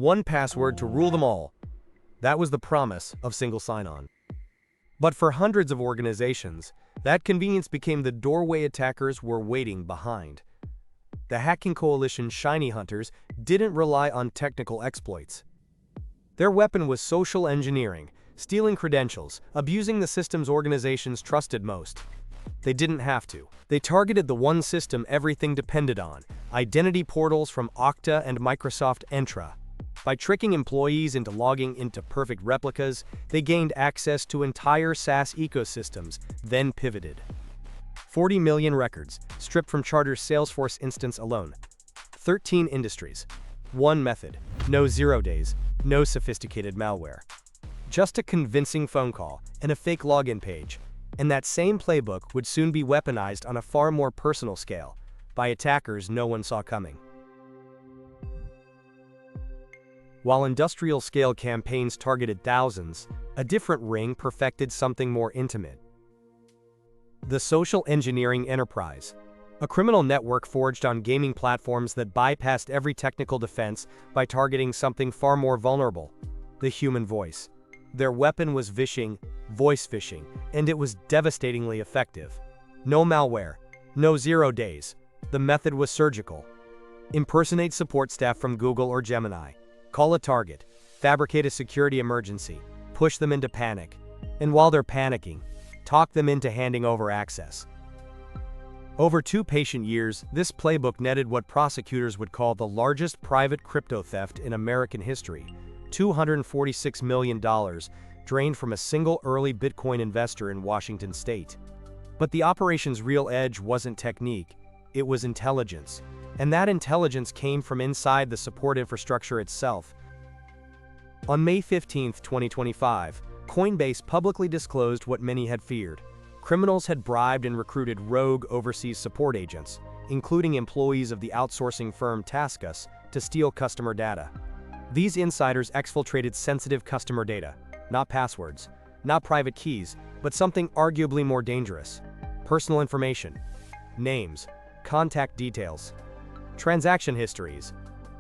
one password to rule them all. That was the promise of single sign-on. But for hundreds of organizations, that convenience became the doorway attackers were waiting behind. The hacking coalition ShinyHunters didn't rely on technical exploits. Their weapon was social engineering, stealing credentials, abusing the systems organizations trusted most. They didn't have to. They targeted the one system everything depended on, identity portals from Okta and Microsoft Entra. By tricking employees into logging into perfect replicas, they gained access to entire SaaS ecosystems, then pivoted. 40 million records, stripped from Charter's Salesforce instance alone. 13 industries. One method. No 0 days. No sophisticated malware. Just a convincing phone call and a fake login page. And that same playbook would soon be weaponized on a far more personal scale, by attackers no one saw coming. While industrial-scale campaigns targeted thousands, a different ring perfected something more intimate. The social engineering enterprise. A criminal network forged on gaming platforms that bypassed every technical defense by targeting something far more vulnerable: the human voice. Their weapon was vishing, voice phishing, and it was devastatingly effective. No malware, no 0 days. The method was surgical. Impersonate support staff from Google or Gemini. Call a target, fabricate a security emergency, push them into panic, and while they're panicking, talk them into handing over access. Over 2 patient years, this playbook netted what prosecutors would call the largest private crypto theft in American history: $246 million drained from a single early Bitcoin investor in Washington state. But the operation's real edge wasn't technique, it was intelligence. And that intelligence came from inside the support infrastructure itself. On May 15, 2025, Coinbase publicly disclosed what many had feared. Criminals had bribed and recruited rogue overseas support agents, including employees of the outsourcing firm TaskUs, to steal customer data. These insiders exfiltrated sensitive customer data, not passwords, not private keys, but something arguably more dangerous: personal information, names, contact details, transaction histories,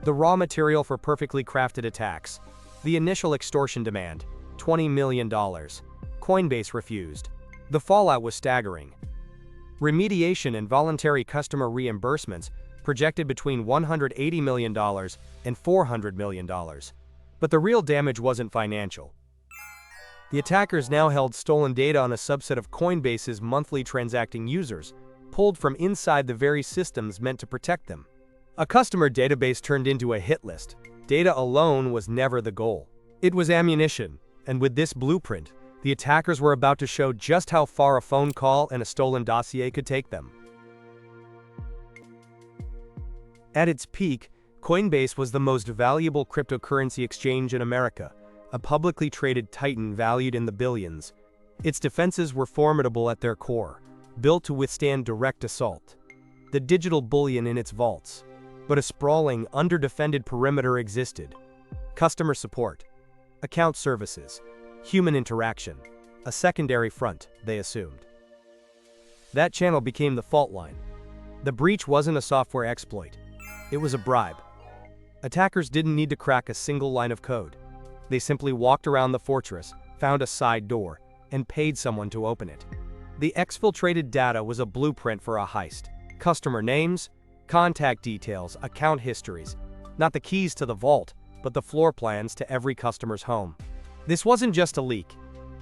the raw material for perfectly crafted attacks. The initial extortion demand, $20 million. Coinbase refused. The fallout was staggering. Remediation and voluntary customer reimbursements projected between $180 million and $400 million. But the real damage wasn't financial. The attackers now held stolen data on a subset of Coinbase's monthly transacting users, pulled from inside the very systems meant to protect them. A customer database turned into a hit list. Data alone was never the goal. It was ammunition, and with this blueprint, the attackers were about to show just how far a phone call and a stolen dossier could take them. At its peak, Coinbase was the most valuable cryptocurrency exchange in America, a publicly traded titan valued in the billions. Its defenses were formidable at their core, built to withstand direct assault. The digital bullion in its vaults. But a sprawling, under-defended perimeter existed. Customer support, account services, human interaction, a secondary front, they assumed. That channel became the fault line. The breach wasn't a software exploit. It was a bribe. Attackers didn't need to crack a single line of code. They simply walked around the fortress, found a side door, and paid someone to open it. The exfiltrated data was a blueprint for a heist. Customer names, contact details, account histories. Not the keys to the vault, but the floor plans to every customer's home. This wasn't just a leak.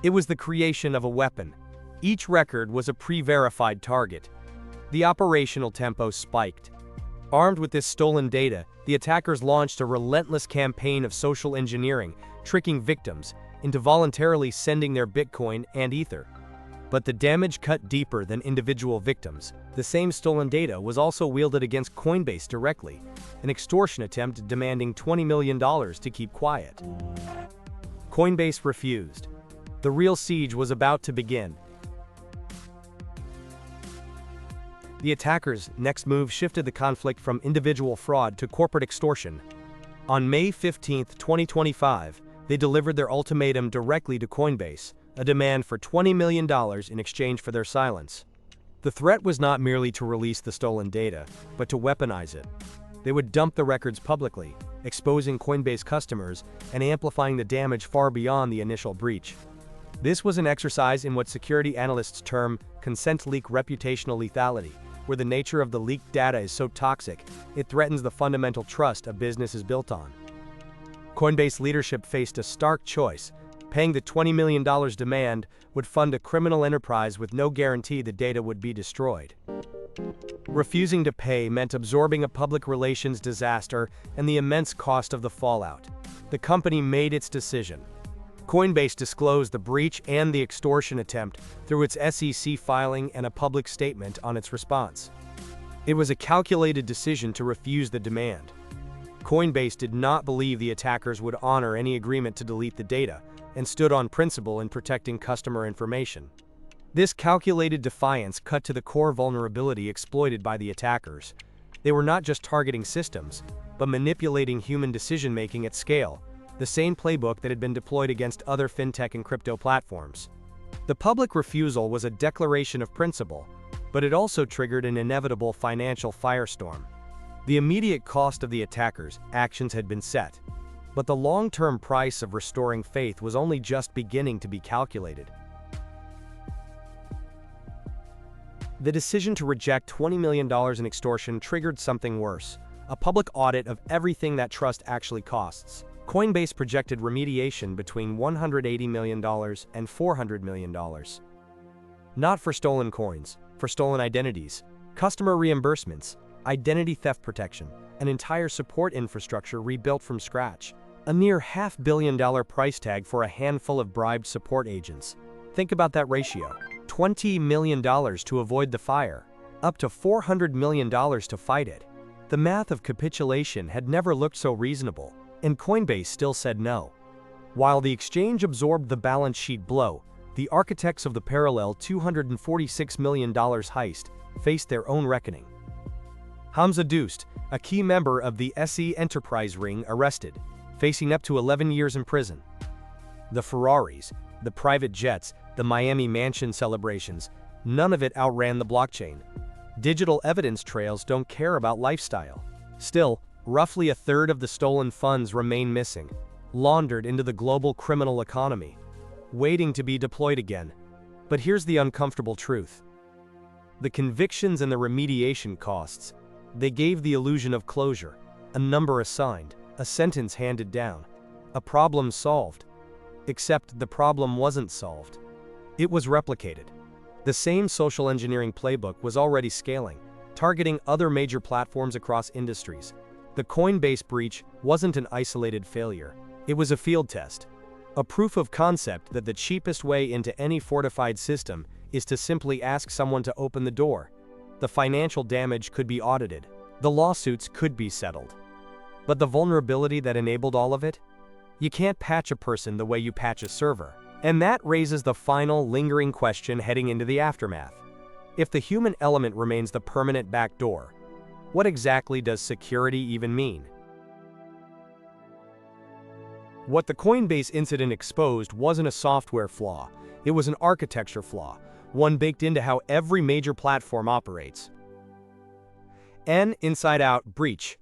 It was the creation of a weapon. Each record was a pre-verified target. The operational tempo spiked. Armed with this stolen data, the attackers launched a relentless campaign of social engineering, tricking victims into voluntarily sending their Bitcoin and Ether. But the damage cut deeper than individual victims. The same stolen data was also wielded against Coinbase directly, an extortion attempt demanding $20 million to keep quiet. Coinbase refused. The real siege was about to begin. The attackers' next move shifted the conflict from individual fraud to corporate extortion. On May 15, 2025, they delivered their ultimatum directly to Coinbase, a demand for $20 million in exchange for their silence. The threat was not merely to release the stolen data, but to weaponize it. They would dump the records publicly, exposing Coinbase customers and amplifying the damage far beyond the initial breach. This was an exercise in what security analysts term consent leak reputational lethality, where the nature of the leaked data is so toxic, it threatens the fundamental trust a business is built on. Coinbase leadership faced a stark choice. Paying the $20 million demand would fund a criminal enterprise with no guarantee the data would be destroyed. Refusing to pay meant absorbing a public relations disaster and the immense cost of the fallout. The company made its decision. Coinbase disclosed the breach and the extortion attempt through its SEC filing and a public statement on its response. It was a calculated decision to refuse the demand. Coinbase did not believe the attackers would honor any agreement to delete the data, and stood on principle in protecting customer information. This calculated defiance cut to the core vulnerability exploited by the attackers. They were not just targeting systems, but manipulating human decision-making at scale, the same playbook that had been deployed against other fintech and crypto platforms. The public refusal was a declaration of principle, but it also triggered an inevitable financial firestorm. The immediate cost of the attackers' actions had been set, but the long-term price of restoring faith was only just beginning to be calculated. The decision to reject $20 million in extortion triggered something worse: a public audit of everything that trust actually costs. Coinbase projected remediation between $180 million and $400 million. Not for stolen coins, for stolen identities, customer reimbursements, identity theft protection, an entire support infrastructure rebuilt from scratch. A mere $500 million price tag for a handful of bribed support agents. Think about that ratio. $20 million to avoid the fire, up to $400 million to fight it. The math of capitulation had never looked so reasonable, and Coinbase still said no. While the exchange absorbed the balance sheet blow, the architects of the parallel $246 million heist faced their own reckoning. Hamza Dust, a key member of the SE enterprise ring, arrested, facing up to 11 years in prison. The Ferraris, the private jets, the Miami mansion celebrations, none of it outran the blockchain. Digital evidence trails don't care about lifestyle. Still, roughly a third of the stolen funds remain missing, laundered into the global criminal economy, waiting to be deployed again. But here's the uncomfortable truth. The convictions and the remediation costs, they gave the illusion of closure, a number assigned, a sentence handed down, a problem solved. Except the problem wasn't solved. It was replicated. The same social engineering playbook was already scaling, targeting other major platforms across industries. The Coinbase breach wasn't an isolated failure. It was a field test. A proof of concept that the cheapest way into any fortified system is to simply ask someone to open the door. The financial damage could be audited. The lawsuits could be settled. But the vulnerability that enabled all of it? You can't patch a person the way you patch a server. And that raises the final, lingering question heading into the aftermath. If the human element remains the permanent backdoor, what exactly does security even mean? What the Coinbase incident exposed wasn't a software flaw, it was an architecture flaw, one baked into how every major platform operates. An inside-out breach.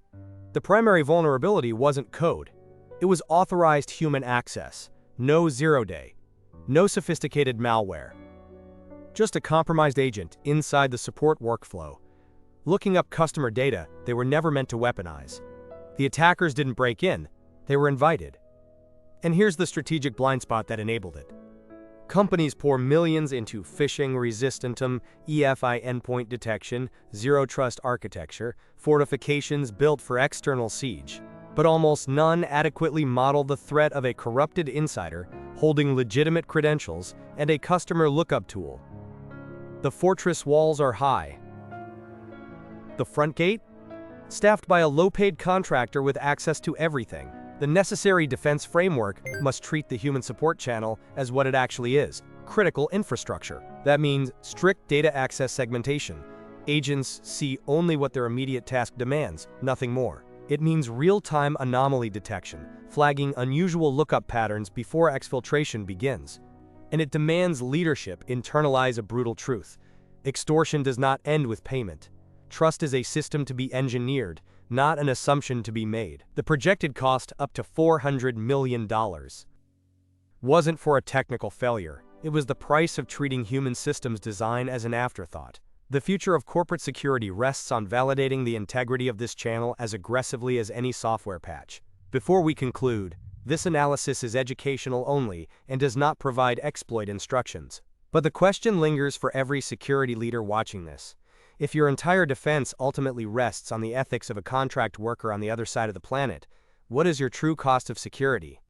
The primary vulnerability wasn't code. It was authorized human access, no zero-day, no sophisticated malware. Just a compromised agent inside the support workflow, looking up customer data they were never meant to weaponize. The attackers didn't break in, they were invited. And here's the strategic blind spot that enabled it. Companies pour millions into phishing resistantum, EFI endpoint detection, zero-trust architecture, fortifications built for external siege. But almost none adequately model the threat of a corrupted insider holding legitimate credentials and a customer lookup tool. The fortress walls are high. The front gate? Staffed by a low-paid contractor with access to everything. The necessary defense framework must treat the human support channel as what it actually is: critical infrastructure. That means strict data access segmentation. Agents see only what their immediate task demands, nothing more. It means real-time anomaly detection, flagging unusual lookup patterns before exfiltration begins. And it demands leadership internalize a brutal truth. Extortion does not end with payment. Trust is a system to be engineered, not an assumption to be made. The projected cost, up to $400 million, wasn't for a technical failure. It was the price of treating human systems design as an afterthought. The future of corporate security rests on validating the integrity of this channel as aggressively as any software patch. Before we conclude, this analysis is educational only and does not provide exploit instructions. But the question lingers for every security leader watching this. If your entire defense ultimately rests on the ethics of a contract worker on the other side of the planet, what is your true cost of security?